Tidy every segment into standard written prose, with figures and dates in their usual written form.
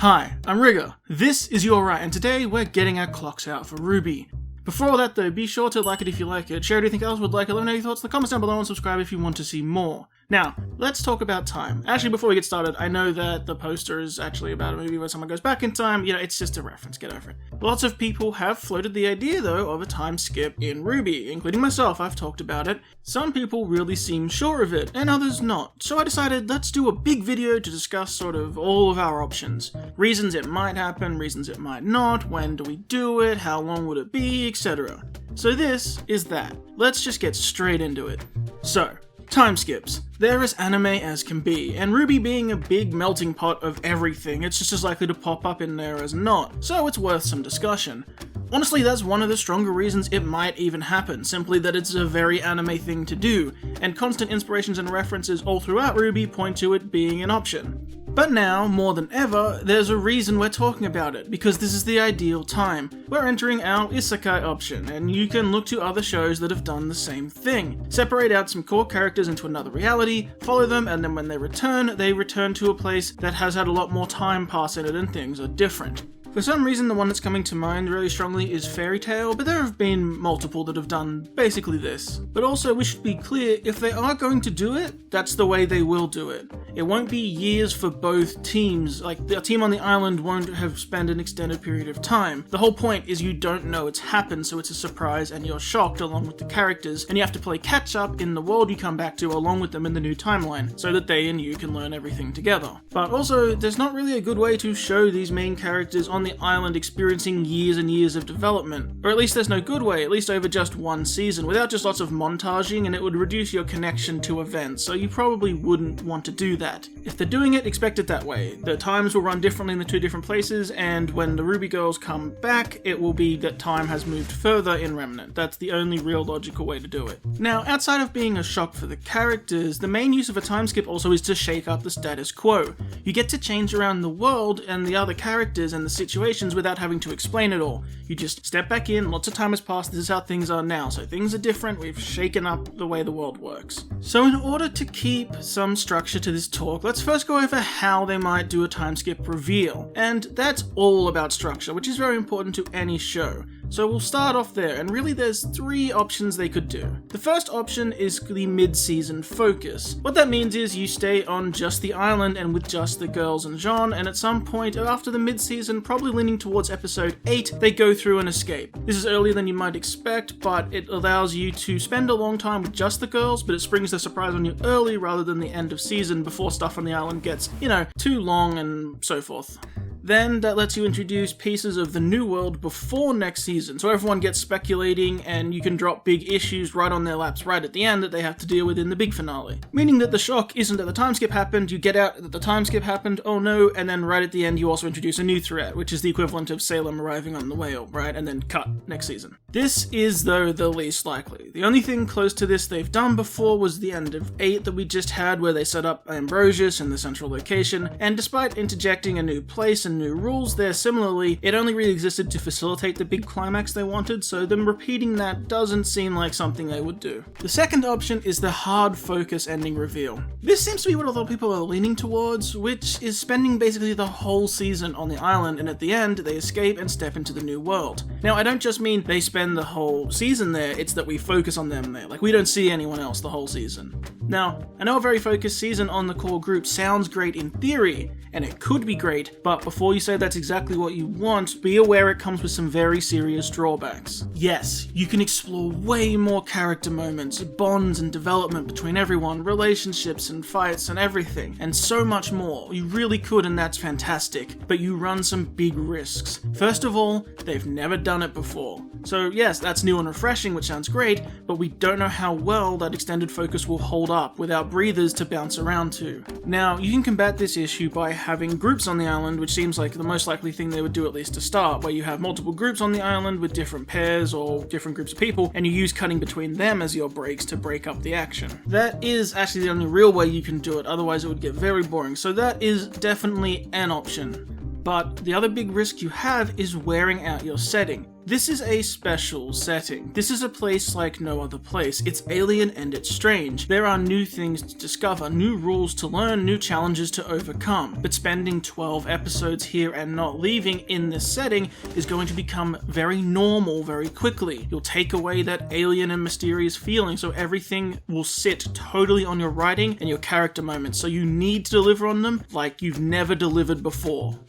Hi, I'm Rigger. This is Your Right, and today we're getting our clocks out for RWBY. Before all that though, be sure to like it if you like it, share anything else would like it, let me know your thoughts in the comments down below, and subscribe if you want to see more. Now, let's talk about time. Actually, before we get started, I know that the poster is actually about a movie where someone goes back in time, it's just a reference, get over it. Lots of people have floated the idea though of a time skip in RWBY, including myself, I've talked about it. Some people really seem sure of it, and others not. So I decided let's do a big video to discuss sort of all of our options. Reasons it might happen, reasons it might not, when do we do it, how long would it be, etc. So this is that. Let's just get straight into it. So, time skips. They're as anime as can be, and RWBY being a big melting pot of everything, it's just as likely to pop up in there as not, so it's worth some discussion. Honestly, that's one of the stronger reasons it might even happen, simply that it's a very anime thing to do, and constant inspirations and references all throughout RWBY point to it being an option. But now, more than ever, there's a reason we're talking about it, because this is the ideal time. We're entering our Isekai option, and you can look to other shows that have done the same thing. Separate out some core characters into another reality, follow them, and then when they return to a place that has had a lot more time pass in it and things are different. For some reason, the one that's coming to mind really strongly is Fairy Tail, but there have been multiple that have done basically this. But also, we should be clear, if they are going to do it, that's the way they will do it. It won't be years for both teams, like the team on the island won't have spent an extended period of time. The whole point is you don't know it's happened, so it's a surprise and you're shocked along with the characters, and you have to play catch up in the world you come back to along with them in the new timeline, so that they and you can learn everything together. But also, there's not really a good way to show these main characters on the island experiencing years and years of development. Or at least there's no good way, at least over just one season, without just lots of montaging, and it would reduce your connection to events, so you probably wouldn't want to do that. If they're doing it, expect it that way. The times will run differently in the two different places, and when the RWBY girls come back, it will be that time has moved further in Remnant. That's the only real logical way to do it. Now, outside of being a shock for the characters, the main use of a time skip also is to shake up the status quo. You get to change around the world and the other characters and the situations without having to explain it all. You just step back in, lots of time has passed, this is how things are now, so things are different, we've shaken up the way the world works. So in order to keep some structure to this talk, let's first go over how they might do a time skip reveal. And that's all about structure, which is very important to any show. So we'll start off there, and really there's three options they could do. The first option is the mid-season focus. What that means is you stay on just the island and with just the girls and Jean, and at some point after the mid-season, probably leaning towards episode 8, they go through an escape. This is earlier than you might expect, but it allows you to spend a long time with just the girls, but it springs the surprise on you early rather than the end of season before stuff on the island gets, too long and so forth. Then that lets you introduce pieces of the new world before next season, so everyone gets speculating and you can drop big issues right on their laps right at the end that they have to deal with in the big finale. Meaning that the shock isn't that the time skip happened, you get out that the time skip happened, oh no, and then right at the end you also introduce a new threat, which is the equivalent of Salem arriving on the whale, right, and then cut next season. This is, though, the least likely. The only thing close to this they've done before was the end of 8 that we just had, where they set up Ambrosius in the central location, and despite interjecting a new place and new rules there similarly, it only really existed to facilitate the big climax they wanted, so them repeating that doesn't seem like something they would do. The second option is the hard focus ending reveal. This seems to be what a lot of people are leaning towards, which is spending basically the whole season on the island, and at the end they escape and step into the new world. Now, I don't just mean they spend the whole season there, it's that we focus on them there, like we don't see anyone else the whole season. Now, I know a very focused season on the core group sounds great in theory, and it could be great, but before you say that's exactly what you want, be aware it comes with some very serious drawbacks. Yes, you can explore way more character moments, bonds and development between everyone, relationships and fights and everything, and so much more. You really could, and that's fantastic, but you run some big risks. First of all, they've never done it before. So yes, that's new and refreshing, which sounds great, but we don't know how well that extended focus will hold up without breathers to bounce around to. Now, you can combat this issue by having groups on the island, which seems like the most likely thing they would do, at least to start, where you have multiple groups on the island with different pairs or different groups of people, and you use cutting between them as your breaks to break up the action. That is actually the only real way you can do it, otherwise it would get very boring, so that is definitely an option. But the other big risk you have is wearing out your setting. This is a special setting. This is a place like no other place. It's alien and it's strange. There are new things to discover, new rules to learn, new challenges to overcome. But spending 12 episodes here and not leaving in this setting is going to become very normal very quickly. You'll take away that alien and mysterious feeling, so everything will sit totally on your writing and your character moments, so you need to deliver on them like you've never delivered before.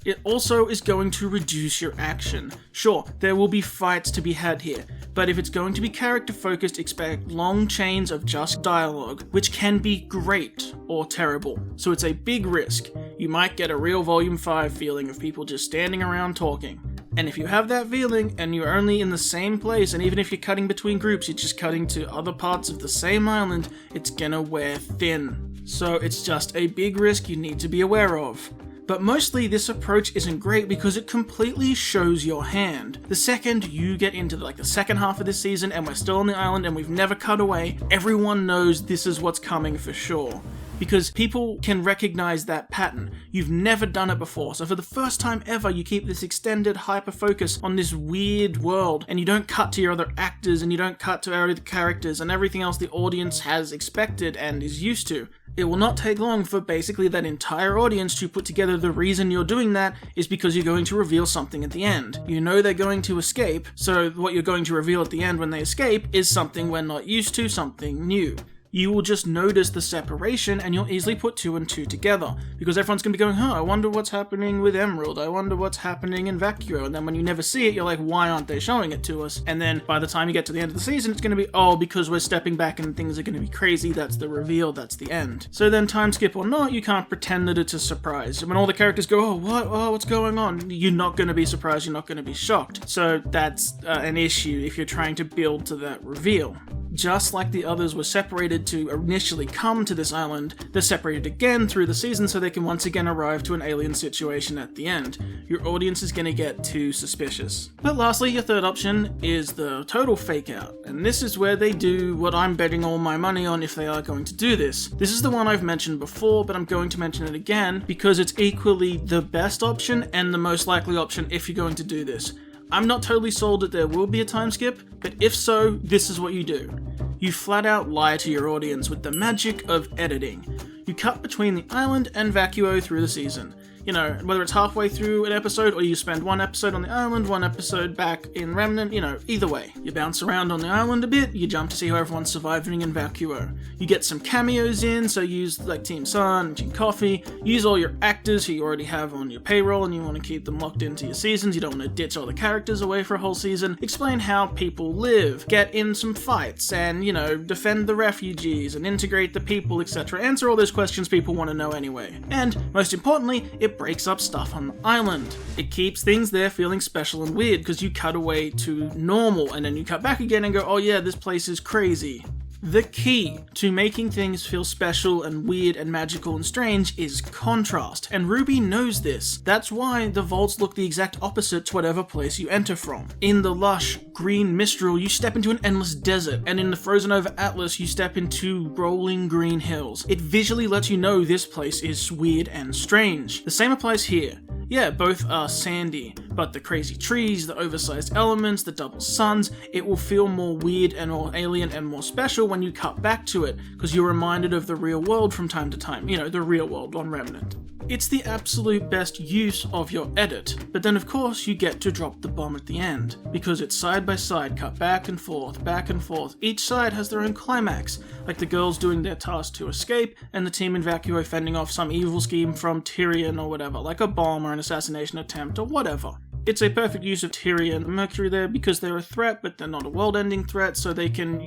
It also is going to reduce your action. Sure, there will be fights to be had here, but if it's going to be character focused, expect long chains of just dialogue, which can be great or terrible. So it's a big risk. You might get a real Volume 5 feeling of people just standing around talking. And if you have that feeling and you're only in the same place, and even if you're cutting between groups, you're just cutting to other parts of the same island, it's gonna wear thin. So it's just a big risk you need to be aware of. But mostly this approach isn't great because it completely shows your hand. The second you get into the second half of this season and we're still on the island and we've never cut away, everyone knows this is what's coming for sure. Because people can recognize that pattern. You've never done it before, so for the first time ever you keep this extended hyper-focus on this weird world, and you don't cut to your other actors and you don't cut to our other characters and everything else the audience has expected and is used to. It will not take long for basically that entire audience to put together the reason you're doing that is because you're going to reveal something at the end. You know they're going to escape, so what you're going to reveal at the end when they escape is something we're not used to, something new. You will just notice the separation and you'll easily put 2 and 2 together, because everyone's going to be going, I wonder what's happening with Emerald, I wonder what's happening in Vacuo, and then when you never see it, you're like, why aren't they showing it to us? And then by the time you get to the end of the season, it's going to be, because we're stepping back and things are going to be crazy, that's the reveal, that's the end. So then time skip or not, you can't pretend that it's a surprise. When all the characters go, what's going on? You're not going to be surprised, you're not going to be shocked. So that's an issue if you're trying to build to that reveal. Just like the others were separated to initially come to this island, they're separated again through the season so they can once again arrive to an alien situation at the end. Your audience is going to get too suspicious. But lastly, your third option is the total fake out, and this is where they do what I'm betting all my money on if they are going to do this. This is the one I've mentioned before, but I'm going to mention it again because it's equally the best option and the most likely option if you're going to do this. I'm not totally sold that there will be a time skip, but if so, this is what you do. You flat out lie to your audience with the magic of editing. You cut between the island and Vacuo through the season. You know, whether it's halfway through an episode or you spend one episode on the island, one episode back in Remnant, either way. You bounce around on the island a bit, you jump to see how everyone's surviving in Vacuo. You get some cameos in, so use Team Sun and Team Coffee. Use all your actors who you already have on your payroll and you want to keep them locked into your seasons. You don't want to ditch all the characters away for a whole season. Explain how people live. Get in some fights and, defend the refugees and integrate the people, etc. Answer all those questions people want to know anyway. And, most importantly, it breaks up stuff on the island. It keeps things there feeling special and weird because you cut away to normal and then you cut back again and go, oh yeah, this place is crazy. The key to making things feel special and weird and magical and strange is contrast, and RWBY knows this. That's why the vaults look the exact opposite to whatever place you enter from. In the lush, green Mistral, you step into an endless desert, and in the Frozen Over Atlas, you step into rolling green hills. It visually lets you know this place is weird and strange. The same applies here. Yeah, both are sandy, but the crazy trees, the oversized elements, the double suns, it will feel more weird and more alien and more special when you cut back to it, because you're reminded of the real world from time to time, the real world on Remnant. It's the absolute best use of your edit, but then of course you get to drop the bomb at the end, because it's side by side, cut back and forth, each side has their own climax, like the girls doing their task to escape, and the team in Vacuo fending off some evil scheme from Tyrion or whatever, like a bomb or an assassination attempt or whatever. It's a perfect use of Tyrion and Mercury there because they're a threat, but they're not a world-ending threat, so they can,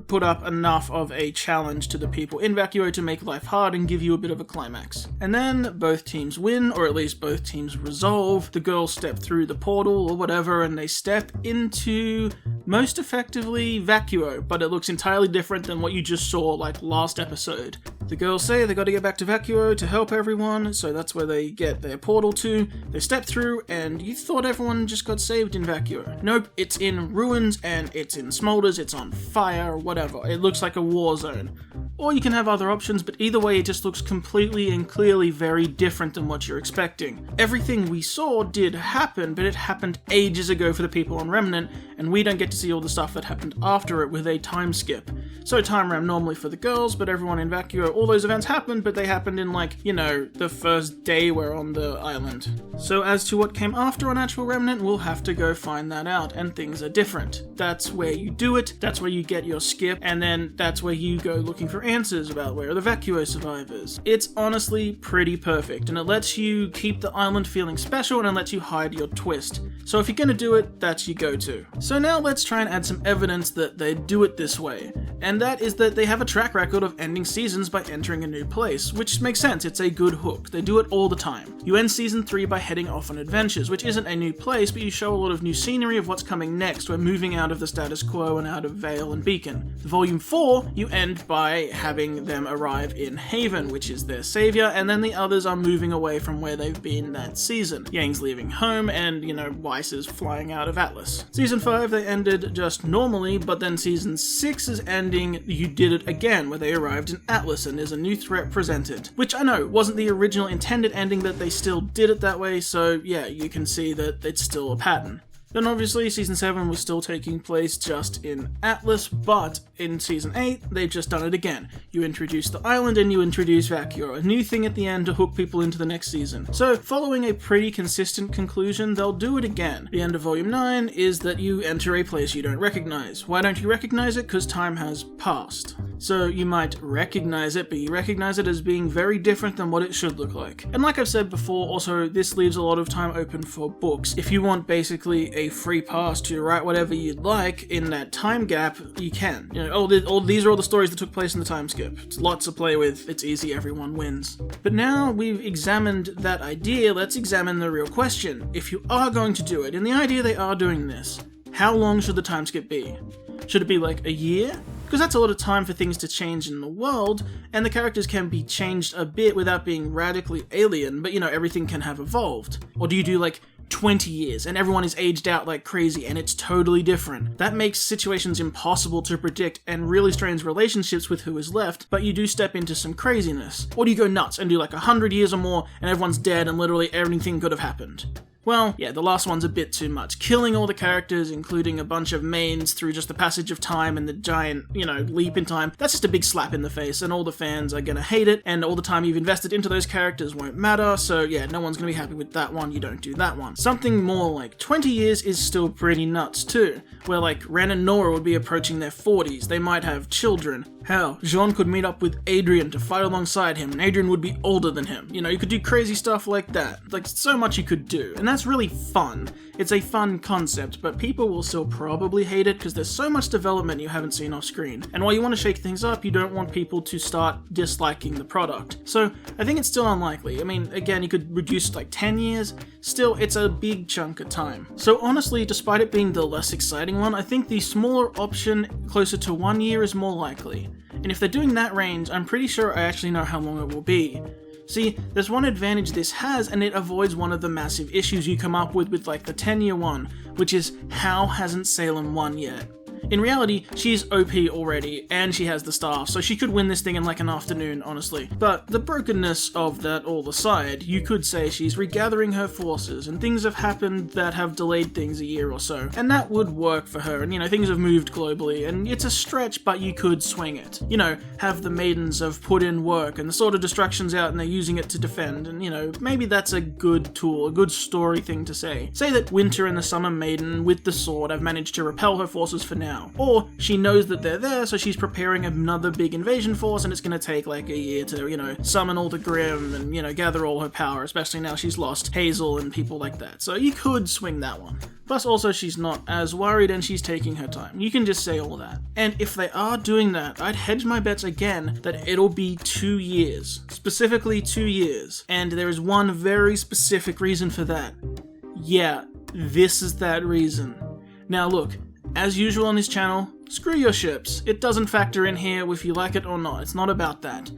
put up enough of a challenge to the people in Vacuo to make life hard and give you a bit of a climax. And then both teams win, or at least both teams resolve. The girls step through the portal or whatever, and they step into Most effectively, Vacuo, but it looks entirely different than what you just saw, like, last episode. The girls say they gotta get back to Vacuo to help everyone, so that's where they get their portal to. They step through, and you thought everyone just got saved in Vacuo. Nope, it's in ruins, and it's in smolders, it's on fire, whatever. It looks like a war zone. Or you can have other options, but either way it just looks completely and clearly very different than what you're expecting. Everything we saw did happen, but it happened ages ago for the people on Remnant, and we don't get to see all the stuff that happened after it with a time skip. So time ramp normally for the girls, but everyone in Vacuo, all those events happened, but they happened in the first day we're on the island. So as to what came after on actual Remnant, we'll have to go find that out, and things are different. That's where you do it, that's where you get your skip, and then that's where you go looking for answers about where are the Vacuo survivors. It's honestly pretty perfect, and it lets you keep the island feeling special, and it lets you hide your twist. So if you're gonna do it, that's your go-to. So now let's try and add some evidence that they do it this way, and that is that they have a track record of ending seasons by entering a new place, which makes sense, it's a good hook. They do it all the time. You end season 3 by heading off on adventures, which isn't a new place, but you show a lot of new scenery of what's coming next. We're moving out of the status quo and out of Vale and Beacon. Volume 4, you end by having them arrive in Haven, which is their savior, and then the others are moving away from where they've been that season. Yang's leaving home, and, Weiss is flying out of Atlas. Season 5, they ended just normally, but then season 6 is ending, you did it again, where they arrived in Atlas, and there's a new threat presented. Which I know, wasn't the original intended ending, but they still did it that way, so yeah, you can see that it's still a pattern. Then obviously Season 7 was still taking place just in Atlas, but in Season 8, they've just done it again. You introduce the island and you introduce Vacuo, a new thing at the end to hook people into the next season. So following a pretty consistent conclusion, they'll do it again. The end of Volume 9 is that you enter a place you don't recognize. Why don't you recognize it? Because time has passed. So you might recognize it, but you recognize it as being very different than what it should look like. And like I've said before, also, this leaves a lot of time open for books. If you want basically a free pass to write whatever you'd like in that time gap, you can. These are all the stories that took place in the time skip. It's lots to play with, it's easy, everyone wins. But now we've examined that idea, let's examine the real question. If you are going to do it, and the idea they are doing this, how long should the time skip be? Should it be like a year? Because that's a lot of time for things to change in the world, and the characters can be changed a bit without being radically alien, but everything can have evolved. Or do you do 20 years and everyone is aged out like crazy and it's totally different? That makes situations impossible to predict and really strains relationships with who is left, but you do step into some craziness. Or do you go nuts and do 100 years or more and everyone's dead and literally everything could have happened? Well, yeah, the last one's a bit too much. Killing all the characters, including a bunch of mains through just the passage of time and the giant, leap in time, that's just a big slap in the face, and all the fans are gonna hate it, and all the time you've invested into those characters won't matter, so yeah, no one's gonna be happy with that one, you don't do that one. Something more like 20 years is still pretty nuts too, where Ren and Nora would be approaching their 40s, they might have children. Hell, Jean could meet up with Adrian to fight alongside him, and Adrian would be older than him. You could do crazy stuff like that. So much you could do, and that's really fun. It's a fun concept, but people will still probably hate it because there's so much development you haven't seen off screen. And while you want to shake things up, you don't want people to start disliking the product. So I think it's still unlikely. Again, you could reduce 10 years. Still, it's a big chunk of time. So honestly, despite it being the less exciting one, I think the smaller option closer to 1 year is more likely. And if they're doing that range, I'm pretty sure I actually know how long it will be. See, there's one advantage this has, and it avoids one of the massive issues you come up with the 10-year one, which is how hasn't Salem won yet? In reality, she's OP already, and she has the staff, so she could win this thing in an afternoon, honestly. But the brokenness of that all aside, you could say she's regathering her forces, and things have happened that have delayed things a year or so, and that would work for her, and things have moved globally, and it's a stretch, but you could swing it. Have the maidens have put in work, and the sword of destruction's out, and they're using it to defend, and maybe that's a good tool, a good story thing to say. Say that Winter and the Summer Maiden, with the sword, have managed to repel her forces for now. Or she knows that they're there, so she's preparing another big invasion force, and it's going to take a year to, summon all the Grimm and, gather all her power, especially now she's lost Hazel and people like that. So you could swing that one. Plus also she's not as worried and she's taking her time. You can just say all that. And if they are doing that, I'd hedge my bets again that it'll be 2 years. Specifically 2 years. And there is one very specific reason for that. Yeah, this is that reason. Now look, as usual on this channel, screw your ships. It doesn't factor in here if you like it or not. It's not about that.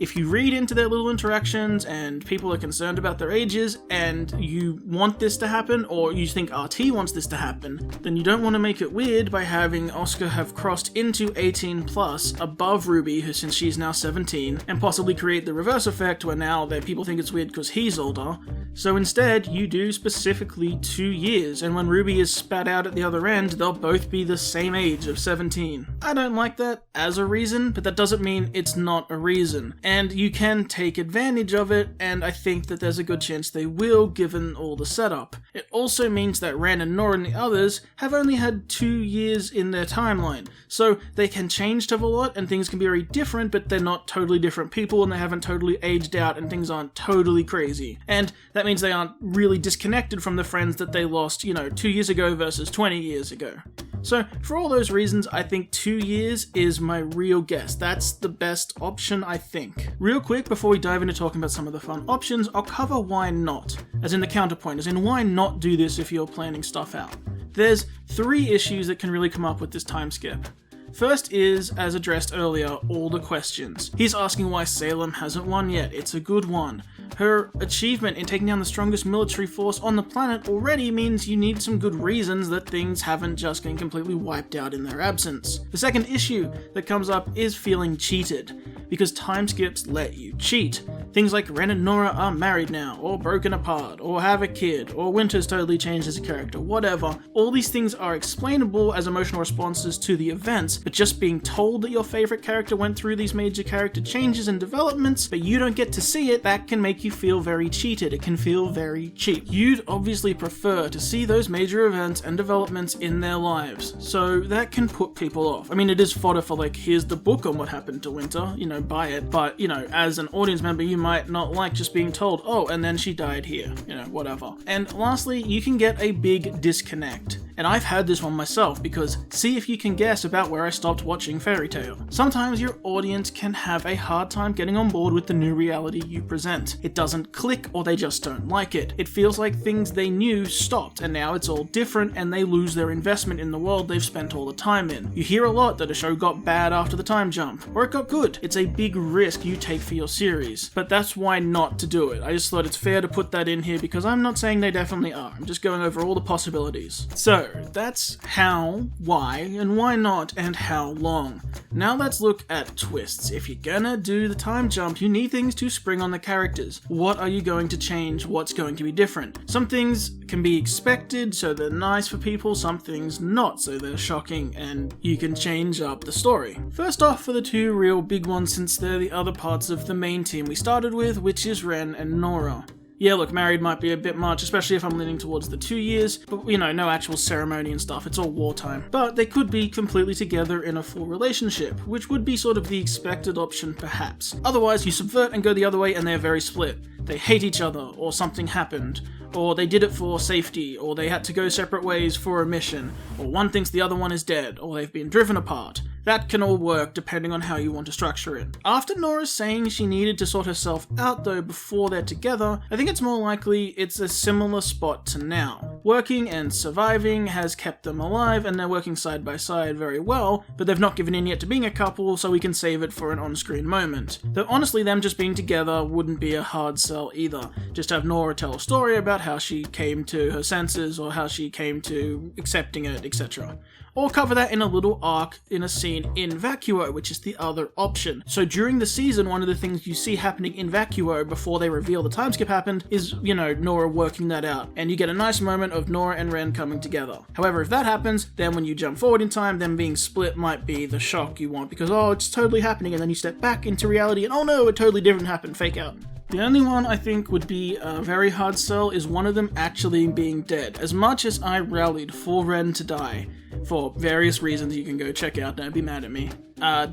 If you read into their little interactions and people are concerned about their ages and you want this to happen, or you think RT wants this to happen, then you don't want to make it weird by having Oscar have crossed into 18 plus above RWBY, since she's now 17, and possibly create the reverse effect where now people think it's weird because he's older. So instead, you do specifically 2 years, and when RWBY is spat out at the other end, they'll both be the same age of 17. I don't like that as a reason, but that doesn't mean it's not a reason. And you can take advantage of it, and I think that there's a good chance they will, given all the setup. It also means that Ren and Nora and the others have only had 2 years in their timeline, so they can change stuff a lot, and things can be very different, but they're not totally different people, and they haven't totally aged out, and things aren't totally crazy. And that means they aren't really disconnected from the friends that they lost, 2 years ago versus 20 years ago. So, for all those reasons, I think 2 years is my real guess. That's the best option, I think. Real quick, before we dive into talking about some of the fun options, I'll cover why not, as in the counterpoint, as in why not do this if you're planning stuff out. There's 3 issues that can really come up with this time skip. First is, as addressed earlier, all the questions. He's asking why Salem hasn't won yet. It's a good one. Her achievement in taking down the strongest military force on the planet already means you need some good reasons that things haven't just been completely wiped out in their absence. The second issue that comes up is feeling cheated, because time skips let you cheat. Things like Ren and Nora are married now, or broken apart, or have a kid, or Winter's totally changed as a character, whatever. All these things are explainable as emotional responses to the events, but just being told that your favorite character went through these major character changes and developments, but you don't get to see it, that can make you feel very cheated. It can feel very cheap. You'd obviously prefer to see those major events and developments in their lives, so that can put people off. I mean, it is fodder for here's the book on what happened to Winter, buy it, but, as an audience member, you might not like just being told, oh, and then she died here, whatever. And lastly, you can get a big disconnect. And I've had this one myself, because see if you can guess about where I stopped watching Fairy Tail. Sometimes your audience can have a hard time getting on board with the new reality you present. It doesn't click, or they just don't like it. It feels like things they knew stopped, and now it's all different, and they lose their investment in the world they've spent all the time in. You hear a lot that a show got bad after the time jump, or it got good. It's a big risk you take for your series, but that's why not to do it. I just thought it's fair to put that in here, because I'm not saying they definitely are. I'm just going over all the possibilities. So, that's how, why, and why not, and how long. Now let's look at twists. If you're gonna do the time jump, you need things to spring on the characters. What are you going to change? What's going to be different? Some things can be expected, so they're nice for people, some things not, so they're shocking, and you can change up the story. First off, for the 2 real big ones, since they're the other parts of the main team we started with, which is Ren and Nora. Yeah, look, married might be a bit much, especially if I'm leaning towards the 2 years, but no actual ceremony and stuff, it's all wartime. But they could be completely together in a full relationship, which would be sort of the expected option perhaps. Otherwise, you subvert and go the other way and they're very split. They hate each other, or something happened, or they did it for safety, or they had to go separate ways for a mission, or one thinks the other one is dead, or they've been driven apart. That can all work depending on how you want to structure it. After Nora's saying she needed to sort herself out though before they're together, I think it's more likely it's a similar spot to now. Working and surviving has kept them alive, and they're working side by side very well, but they've not given in yet to being a couple, so we can save it for an on-screen moment. Though honestly, them just being together wouldn't be a hard sell either. Just have Nora tell a story about how she came to her senses, or how she came to accepting it, etc. Or cover that in a little arc in a scene in Vacuo, which is the other option. So during the season, one of the things you see happening in Vacuo before they reveal the time skip happened is, Nora working that out, and you get a nice moment of Nora and Ren coming together. However, if that happens, then when you jump forward in time, them being split might be the shock you want, because it's totally happening, and then you step back into reality and oh no, it totally didn't happen, fake out. The only one I think would be a very hard sell is one of them actually being dead. As much as I rallied for Ren to die, for various reasons you can go check out, don't be mad at me.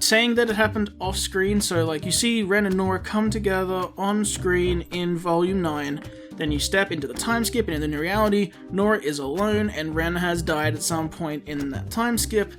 Saying that it happened off screen, so you see Ren and Nora come together on screen in Volume 9, then you step into the time skip, and in the new reality, Nora is alone and Ren has died at some point in that time skip.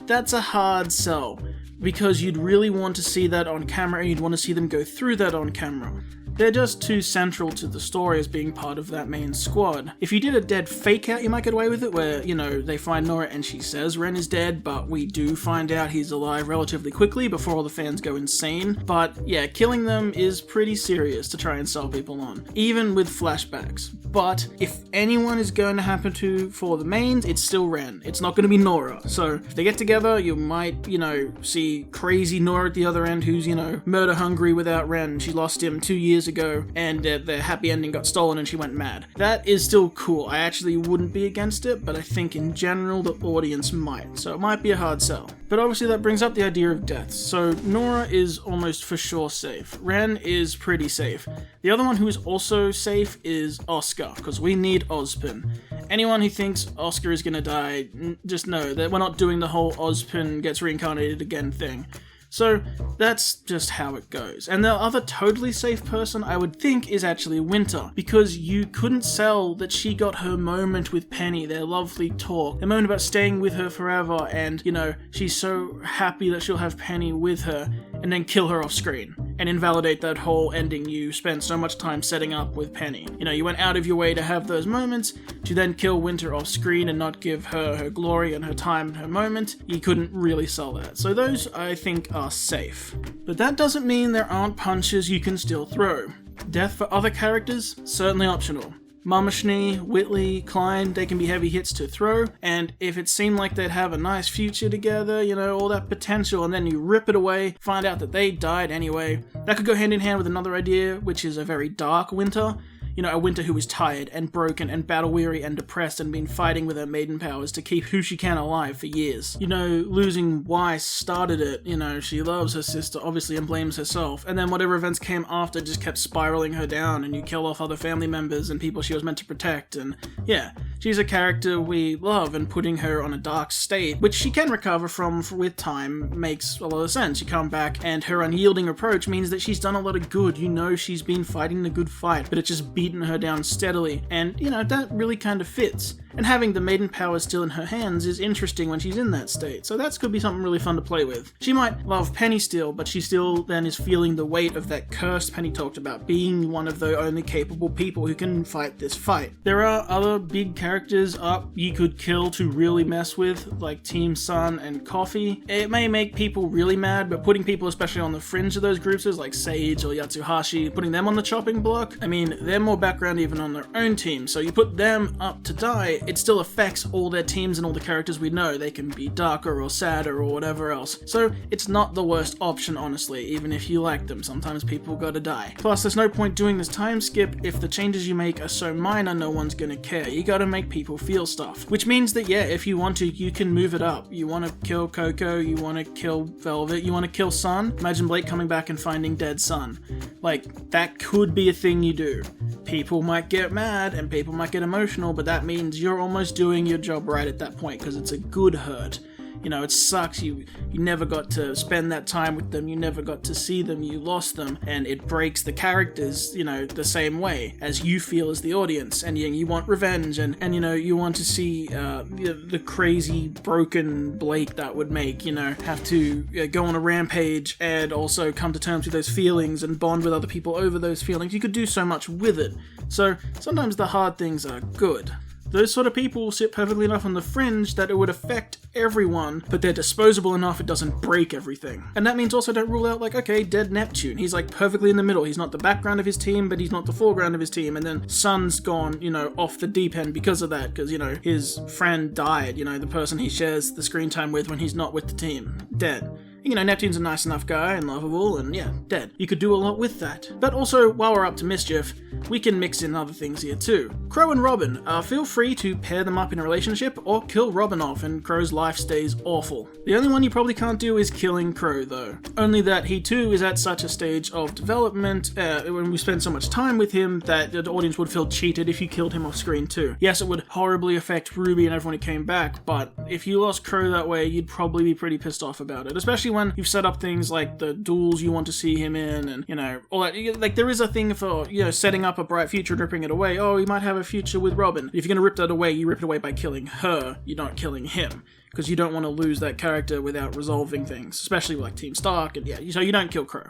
That's a hard sell, because you'd really want to see that on camera, and you'd want to see them go through that on camera. They're just too central to the story as being part of that main squad. If you did a dead fake out, you might get away with it, where, you know, they find Nora and she says Ren is dead, but we do find out he's alive relatively quickly before all the fans go insane. But yeah, killing them is pretty serious to try and sell people on, even with flashbacks. But if anyone is going to happen to for the mains, it's still Ren. It's not going to be Nora. So if they get together, you might, you know, see crazy Nora at the other end who's, you know, murder hungry without Ren. She lost him 2 years ago and the happy ending got stolen and she went mad. That is still cool. I actually wouldn't be against it, but I think in general the audience might. So it might be a hard sell. But obviously that brings up the idea of deaths. So Nora is almost for sure safe. Ren is pretty safe. The other one who is also safe is Oscar, because we need Ozpin. Anyone who thinks Oscar is going to die, just know that we're not doing the whole Ozpin gets reincarnated again thing. So that's just how it goes. And the other totally safe person I would think is actually Winter, because you couldn't sell that she got her moment with Penny, their lovely talk, their moment about staying with her forever, and, you know, she's so happy that she'll have Penny with her, and then kill her off screen, and invalidate that whole ending you spent so much time setting up with Penny. You know, you went out of your way to have those moments, to then kill Winter off screen and not give her her glory and her time and her moment. You couldn't really sell that. So those, I think, are safe. But that doesn't mean there aren't punches you can still throw. Death for other characters, certainly optional. Mumashni, Whitley, Klein, they can be heavy hits to throw, and if it seemed like they'd have a nice future together, you know, all that potential, and then you rip it away, find out that they died anyway, that could go hand in hand with another idea, which is a very dark Winter. You know, a Winter who is tired and broken and battle-weary and depressed and been fighting with her maiden powers to keep who she can alive for years. You know, losing Weiss started it, you know, she loves her sister, obviously, and blames herself, and then whatever events came after just kept spiraling her down, and you kill off other family members and people she was meant to protect, and yeah, she's a character we love, and putting her on a dark state, which she can recover from with time, makes a lot of sense. You come back, and her unyielding approach means that she's done a lot of good. You know she's been fighting the good fight, but it's just beaten her down steadily, and, you know, that really kind of fits. And having the maiden power still in her hands is interesting when she's in that state, so that could be something really fun to play with. She might love Penny still, but she still then is feeling the weight of that curse Penny talked about, being one of the only capable people who can fight this fight. There are other big characters up you could kill to really mess with, like Team Sun and Coffee. It may make people really mad, but putting people especially on the fringe of those groups, like Sage or Yatsuhashi, putting them on the chopping block, I mean, they're more background even on their own team, so you put them up to die, it still affects all their teams and all the characters we know. They can be darker or sadder or whatever else. So it's not the worst option, honestly, even if you like them. Sometimes people gotta die. Plus, there's no point doing this time skip if the changes you make are so minor no one's gonna care. You gotta make people feel stuff. Which means that, yeah, if you want to, you can move it up. You wanna kill Coco, you wanna kill Velvet, you wanna kill Sun. Imagine Blake coming back and finding dead Sun. Like, that could be a thing you do. People might get mad and people might get emotional, but that means you're almost doing your job right at that point, because it's a good hurt. You know, it sucks, you never got to spend that time with them, you never got to see them, you lost them, and it breaks the characters, you know, the same way as you feel as the audience, and you want revenge, and you know, you want to see the crazy, broken Blake that would make, you know, have to go on a rampage and also come to terms with those feelings and bond with other people over those feelings. You could do so much with it. So sometimes the hard things are good. Those sort of people sit perfectly enough on the fringe that it would affect everyone, but they're disposable enough it doesn't break everything. And that means also don't rule out, like, okay, dead Neptune. He's like perfectly in the middle. He's not the background of his team, but he's not the foreground of his team. And then Sun's gone, you know, off the deep end because of that, because, you know, his friend died, you know, the person he shares the screen time with when he's not with the team. Dead. You know, Neptune's a nice enough guy and lovable, and yeah, dead. You could do a lot with that. But also, while we're up to mischief, we can mix in other things here too. Crow and Robin, feel free to pair them up in a relationship or kill Robin off and Crow's life stays awful. The only one you probably can't do is killing Crow though. Only that he too is at such a stage of development, when we spend so much time with him, that the audience would feel cheated if you killed him off screen too. Yes, it would horribly affect RWBY and everyone who came back, but if you lost Crow that way, you'd probably be pretty pissed off about it, especially when you've set up things like the duels you want to see him in, and, you know, all that. Like, there is a thing for, you know, setting up a bright future and ripping it away. Oh, you might have a future with Robin. If you're going to rip that away, you rip it away by killing her. You're not killing him, because you don't want to lose that character without resolving things, especially like Team Stark, and yeah, so you don't kill Crow.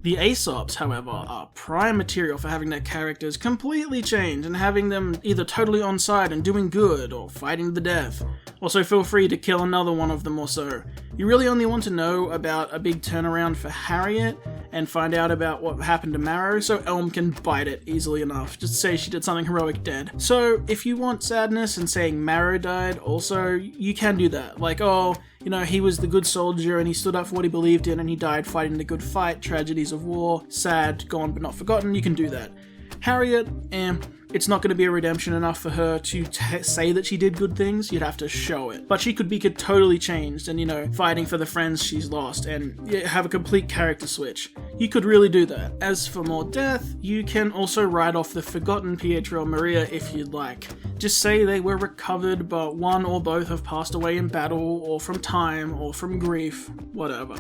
The Aesops, however, are prime material for having their characters completely change and having them either totally on side and doing good, or fighting to the death. Also, feel free to kill another one of them or so. You really only want to know about a big turnaround for Harriet and find out about what happened to Marrow, so Elm can bite it easily enough. Just say she did something heroic dead. So, if you want sadness and saying Marrow died, also, you can do that. Like, oh, you know, he was the good soldier and he stood up for what he believed in and he died fighting the good fight, tragedies of war, sad, gone but not forgotten, you can do that. Harriet, it's not going to be a redemption enough for her to say that she did good things, you'd have to show it. But she could be totally changed and, you know, fighting for the friends she's lost and have a complete character switch. You could really do that. As for more death, you can also write off the forgotten Pietro and Maria if you'd like. Just say they were recovered, but one or both have passed away in battle, or from time, or from grief, whatever.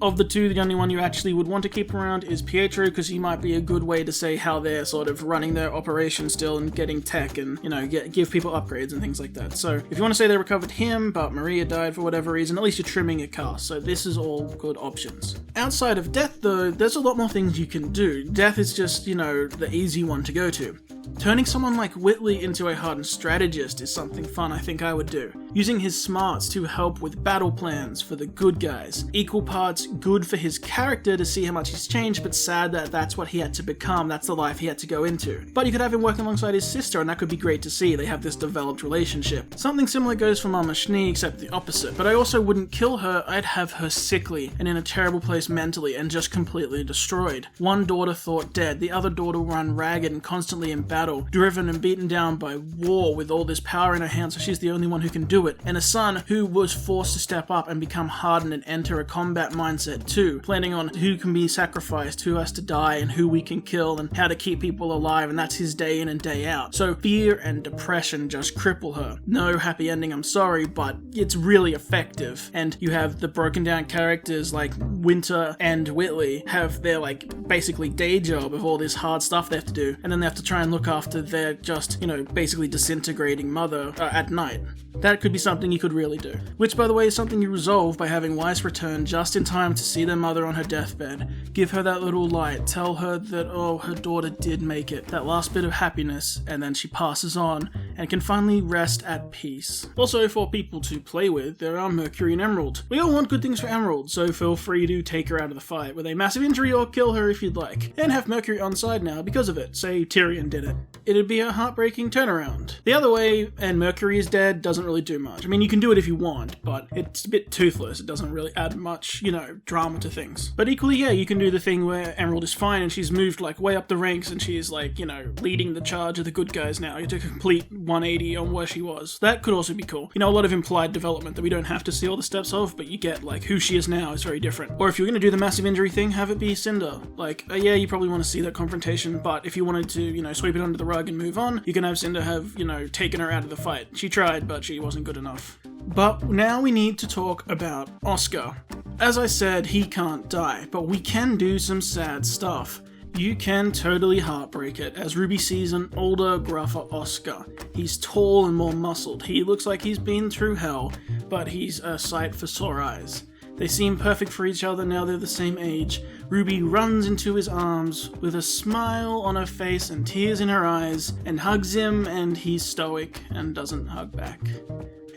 Of the two, the only one you actually would want to keep around is Pietro, because he might be a good way to say how they're sort of running their operation still and getting tech and, you know, give people upgrades and things like that. So if you want to say they recovered him, but Maria died for whatever reason, at least you're trimming your cast. So this is all good options. Outside of death, though, there's a lot more things you can do. Death is just, you know, the easy one to go to. Turning someone like Whitley into a hardened strategist is something fun I think I would do. Using his smarts to help with battle plans for the good guys. Equal parts good for his character to see how much he's changed, but sad that that's what he had to become, that's the life he had to go into. But you could have him working alongside his sister, and that could be great to see. They have this developed relationship. Something similar goes for Mama Schnee, except the opposite. But I also wouldn't kill her, I'd have her sickly and in a terrible place mentally and just completely destroyed. One daughter thought dead, the other daughter run ragged and constantly in battle, driven and beaten down by war with all this power in her hands, so she's the only one who can do it. And a son who was forced to step up and become hardened and enter a combat mindset too, planning on who can be sacrificed, who has to die, and who we can kill, and how to keep people alive, and that's his day in and day out. So fear and depression just cripple her. No happy ending, I'm sorry, but it's really effective. And you have the broken down characters like Winter and Whitley have their, like, basically day job of all this hard stuff they have to do, and then they have to try and look after their just, you know, basically disintegrating mother at night. That could be something you could really do. Which, by the way, is something you resolve by having Weiss return just in time to see their mother on her deathbed. Give her that little light, tell her that, oh, her daughter did make it, that last bit of happiness, and then she passes on and can finally rest at peace. Also, for people to play with, there are Mercury and Emerald. We all want good things for Emerald, so feel free to take her out of the fight with a massive injury or kill her if you'd like, and have Mercury on side now because of it. Say Tyrion did it. It'd be a heartbreaking turnaround. The other way, and Mercury is dead, doesn't really do much. I mean, you can do it if you want, but it's a bit toothless. It doesn't really add much, you know, drama to things. But equally, yeah, you can do the thing where Emerald is fine and she's moved, like, way up the ranks and she's, like, you know, leading the charge of the good guys now. You do a complete 180 on where she was. That could also be cool. You know, a lot of implied development that we don't have to see all the steps of, but you get, like, who she is now is very different. Or if you're gonna do the massive injury thing, have it be Cinder. Like, yeah, you probably want to see that confrontation, but if you wanted to, you know, sweep it under the rug and move on, you can have Cinder have, you know, taken her out of the fight. She tried, but she wasn't good enough. But now we need to talk about Oscar. As I said, he can't die, but we can do some sad stuff. You can totally heartbreak it as RWBY sees an older, gruffer Oscar. He's tall and more muscled. He looks like he's been through hell, but he's a sight for sore eyes. They seem perfect for each other now they're the same age. RWBY runs into his arms with a smile on her face and tears in her eyes and hugs him, and he's stoic and doesn't hug back.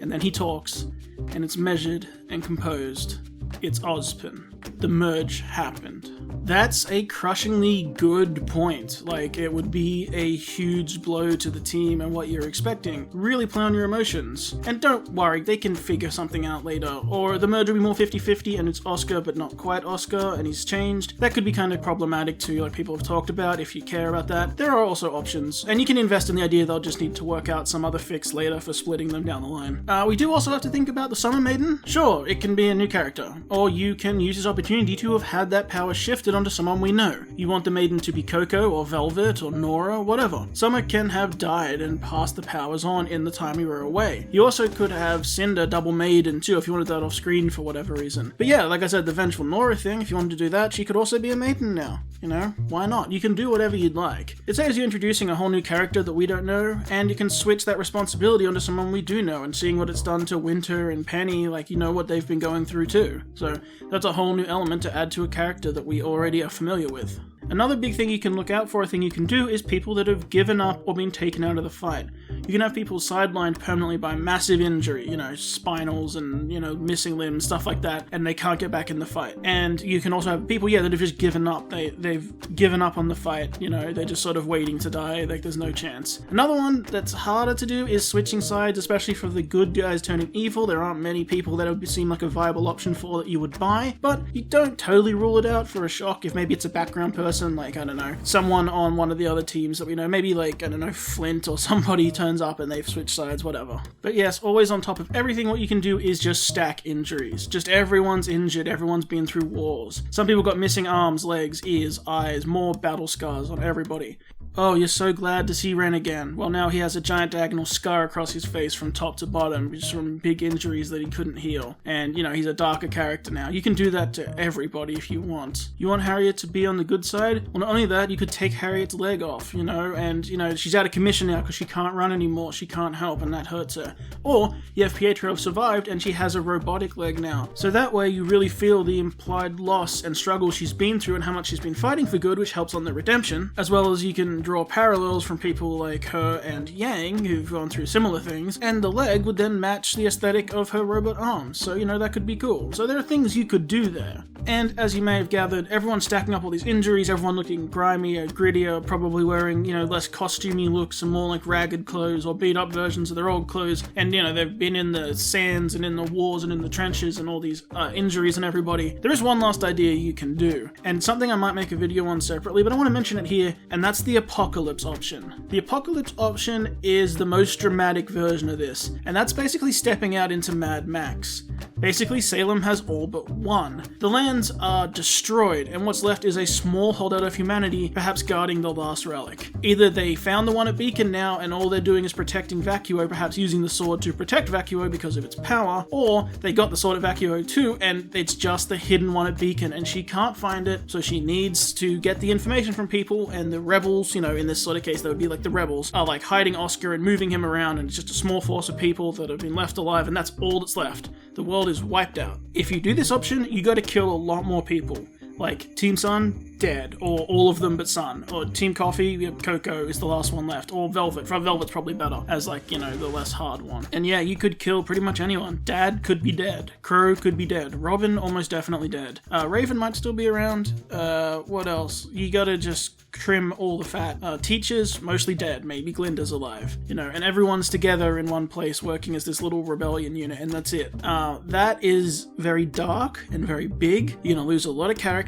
And then he talks, and it's measured and composed. It's Ozpin. The merge happened. That's a crushingly good point. Like, it would be a huge blow to the team and what you're expecting. Really play on your emotions. And don't worry, they can figure something out later. Or the merge will be more 50-50 and it's Oscar but not quite Oscar and he's changed. That could be kind of problematic too, like people have talked about, if you care about that. There are also options. And you can invest in the idea they'll just need to work out some other fix later for splitting them down the line. We do also have to think about the Summer Maiden. Sure, it can be a new character. Or you can use this opportunity to have had that power shifted onto someone we know. You want the Maiden to be Coco or Velvet or Nora, whatever. Summer can have died and passed the powers on in the time we were away. You also could have Cinder double Maiden too if you wanted that off screen for whatever reason. But yeah, like I said, the Vengeful Nora thing, if you wanted to do that, she could also be a Maiden now. You know, why not? You can do whatever you'd like. It saves you introducing a whole new character that we don't know, and you can switch that responsibility onto someone we do know and seeing what it's done to Winter and Penny, like, you know what they've been going through too. So that's a whole new element to add to a character that we already are familiar with. Another big thing you can look out for, a thing you can do, is people that have given up or been taken out of the fight. You can have people sidelined permanently by massive injury, spinals and, missing limbs, stuff like that, and they can't get back in the fight. And you can also have people, that have just given up. They've given up on the fight, they're just sort of waiting to die, like there's no chance. Another one that's harder to do is switching sides, especially for the good guys turning evil. There aren't many people that would seem like a viable option for that you would buy, but you don't totally rule it out for a shock if maybe it's a background person, like, I don't know, someone on one of the other teams that we know, maybe like, I don't know, Flint or somebody turns up and they've switched sides, whatever. But yes, always on top of everything, what you can do is just stack injuries. Just everyone's injured, everyone's been through wars. Some people got missing arms, legs, ears, eyes, more battle scars on everybody. Oh, you're so glad to see Ren again. Well, now he has a giant diagonal scar across his face from top to bottom, just from big injuries that he couldn't heal. And, he's a darker character now. You can do that to everybody if you want. You want Harriet to be on the good side? Well, not only that, you could take Harriet's leg off, and, she's out of commission now because she can't run anymore. She can't help, and that hurts her. Or, you have Pietro survived, and she has a robotic leg now. So that way, you really feel the implied loss and struggle she's been through and how much she's been fighting for good, which helps on the redemption, as well as you can draw parallels from people like her and Yang, who've gone through similar things, and the leg would then match the aesthetic of her robot arms, so that could be cool. So there are things you could do there. And as you may have gathered, everyone's stacking up all these injuries, everyone looking grimier, grittier, probably wearing, less costumey looks and more like ragged clothes or beat up versions of their old clothes, and they've been in the sands and in the wars and in the trenches and all these injuries and everybody. There is one last idea you can do, and something I might make a video on separately, but I want to mention it here, and that's the apocalypse option. The apocalypse option is the most dramatic version of this, and that's basically stepping out into Mad Max. Basically, Salem has all but one. The lands are destroyed, and what's left is a small holdout of humanity, perhaps guarding the last relic. Either they found the one at Beacon now, and all they're doing is protecting Vacuo, perhaps using the sword to protect Vacuo because of its power, or they got the sword at Vacuo too, and it's just the hidden one at Beacon, and she can't find it, so she needs to get the information from people, and the rebels, in this sort of case, that would be like the rebels, are like hiding Oscar and moving him around, and it's just a small force of people that have been left alive, and that's all that's left. The world is wiped out. If you do this option, you gotta kill a lot more people. Like, Team Sun, dead, or all of them but Sun. Or Team Coffee, Coco is the last one left. Or Velvet. Velvet's probably better, as the less hard one. And yeah, you could kill pretty much anyone. Dad could be dead. Crow could be dead. Robin, almost definitely dead. Raven might still be around. What else? You gotta just trim all the fat. Teachers, mostly dead. Maybe Glinda's alive. And everyone's together in one place working as this little rebellion unit, and that's it. That is very dark and very big. You're gonna lose a lot of characters.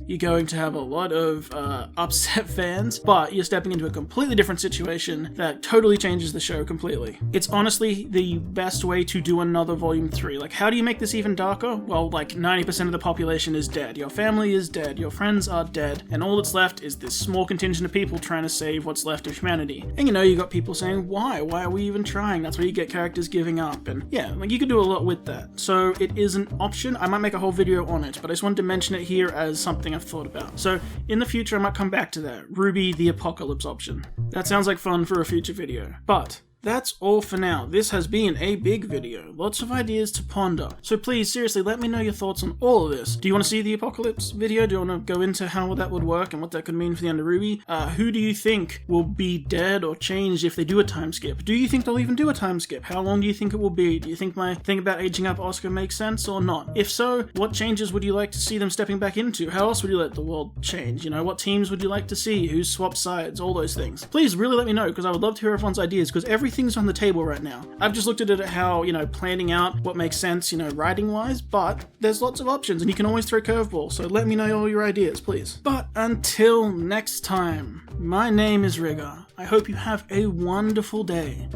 You're going to have a lot of upset fans, but you're stepping into a completely different situation that totally changes the show completely. It's honestly the best way to do another Volume 3. Like, how do you make this even darker? Well, like 90% of the population is dead. Your family is dead. Your friends are dead. And all that's left is this small contingent of people trying to save what's left of humanity. And you got people saying, why? Why are we even trying? That's where you get characters giving up. And yeah, like you could do a lot with that. So it is an option. I might make a whole video on it, but I just wanted to mention it here as something I've thought about. So in the future, I might come back to that. RWBY, the apocalypse option. That sounds like fun for a future video. But that's all for now. This has been a big video. Lots of ideas to ponder. So please, seriously, let me know your thoughts on all of this. Do you want to see the apocalypse video? Do you want to go into how that would work and what that could mean for the end of RWBY? Who do you think will be dead or changed if they do a time skip? Do you think they'll even do a time skip? How long do you think it will be? Do you think my thing about aging up Oscar makes sense or not? If so, what changes would you like to see them stepping back into? How else would you let the world change? What teams would you like to see? Who swaps sides? All those things. Please really let me know, because I would love to hear everyone's ideas, because everything's on the table right now. I've just looked at it at how, planning out what makes sense, writing wise, but there's lots of options and you can always throw curveballs, so let me know all your ideas, please. But until next time, my name is Rigger. I hope you have a wonderful day,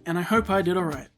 and I hope I did alright.